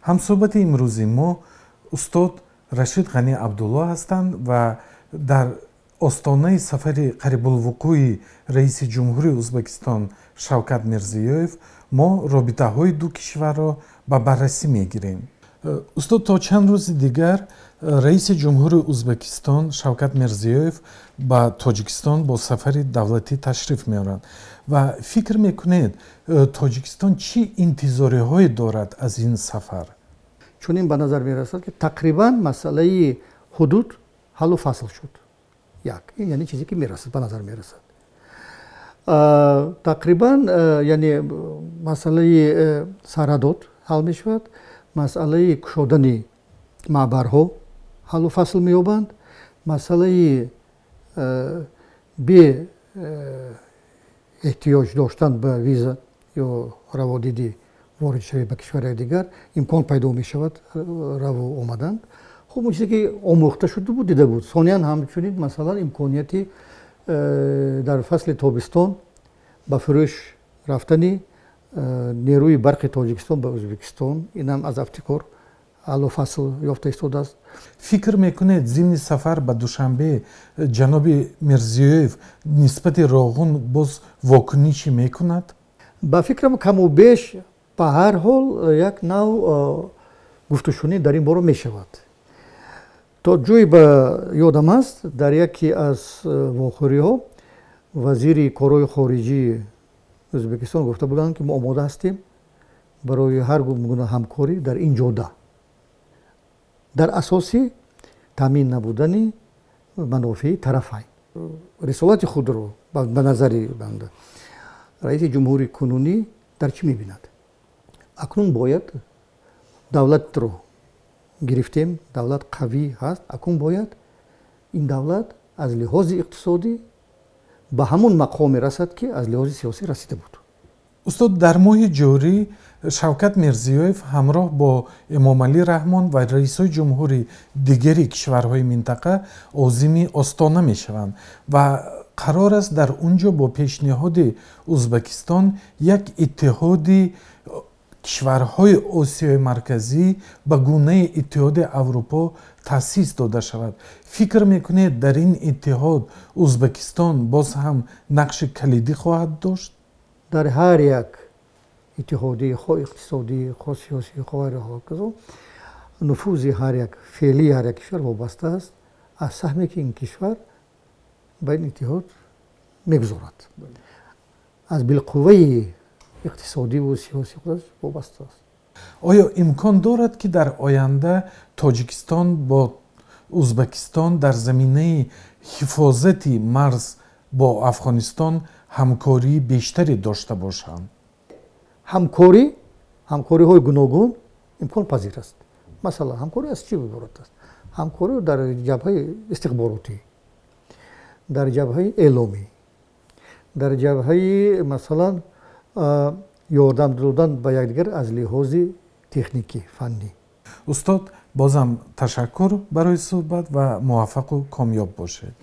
ҳамсӯҳбати имрӯзи мо устод Рашид Ғанӣ Абдулло ҳастанд ва дар остонаи сафари қарибулвуқӯи раиси ҷумҳури Узбакистон Шавкат Мирзиёев мо робитаҳои ду кишварро ба баррасӣ мегирем. устод, то чанд рӯзи дигар раиси ҷумҳури Узбакистон Шавкат Мирзиёев ба Тоҷикистон бо сафари давлатӣ ташриф меоранд ва фикр мекунед Тоҷикистон чӣ интизориҳое дорад аз ин сафар? Чунин ба назар мерасад, ки тақрибан масъалаи ҳудуд ҳаллу фасл шуд. Ин яъне чизе ки мерасад, ба назар мерасад. Тақрибан яъне масъалаи сарҳадот ҳал мешавад, масъалаи кушодани маъбарҳо ҳаллу фасл меёбанд, масъалаи бе эҳтиёҷ доштан ба виза ё раводиди воридшавӣ ба кишварҳои дигар имкон пайдо мешавад раву омадан. Хуб, он чизе ки омӯхта шуда буд, дида буд. Сониян ҳамчунин масалан имконияти дар фасли тобистон ба фурӯш рафтани нерӯи барқи Тоҷикистон ба Ӯзбекистон, инам аз афтикор ҳаллу фасл ёфта истодааст. Фикр мекунед зимни сафар ба Душанбе ҷаноби Мирзиёев нисбати Роғун боз вокунӣ чӣ мекунад? Ба фикрам каму беш ба ҳар ҳол як нав гуфтушунӣ дар ин бора мешавад. То ҷӯи ба ёдам аст, дар яке аз вохӯриҳо вазири корҳои хориҷии Ӯзбекистон гуфта буданд, ки мо омода ҳастем барои ҳар гуна ҳамкорӣ дар ин ҷода, дар асоси таъмин намудани манофеи тарафайн. Рисолати худро ба назари банда раиси ҷумҳури кунунӣ дар чӣ мебинад? Акнун бояд давлатро гирифтем, давлат қавӣ ҳаст, акнун бояд ин давлат аз лиҳози иқтисодӣ ба ҳамон мақоме расад, ки аз лиҳози сиёсӣ расида буд. устод, дар моҳи ҷорӣ Шавкат Мирзиёев ҳамроҳ бо Эмомалӣ Раҳмон ва раисои ҷумҳури дигари кишварҳои минтақа озими Остона мешаванд ва қарор аст дар унҷо бо пешниҳоди Узбекистон як иттиҳоди кишварҳои Осиёи Марказӣ ба гунаи Иттиҳоди Аврупо таъсис дода шавад. Фикр мекунед дар ин иттиҳод Узбекистон боз ҳам нақши калидӣ хоҳад дошт? Дар ҳар як иттиҳодӣ, хоҳ иқтисодӣ, хоҳ сиёсӣ, хоҳ ҳаракатҳо, нуфузи ҳар як феълии ҳар як кишвар вобаста аст аз саҳме ки ин кишвар ба ин иттиҳод мегузорад. Аз билқувваи иқтисодиву сиёсӣ худаш вобаста аст. оё имкон дорад, ки дар оянда Тоҷикистон бо Узбекистон дар заминаи ҳифозати марз бо Афғонистон ҳамкории бештаре дошта бошанд? ҳамкориҳои гуногун имконпазир аст. Масалан, ҳамкорӣ аз чӣ иборат аст? ҳамкорӣ дар ҷабҳаи истихборотӣ, дар ҷабҳаи эъломӣ, дар ҷабҳаи масалан ёрдам додан ба якдигар аз лиҳози техникӣ, фаннӣ. устод, бозам ташаккур барои суҳбат ва муваффақу комёб бошед.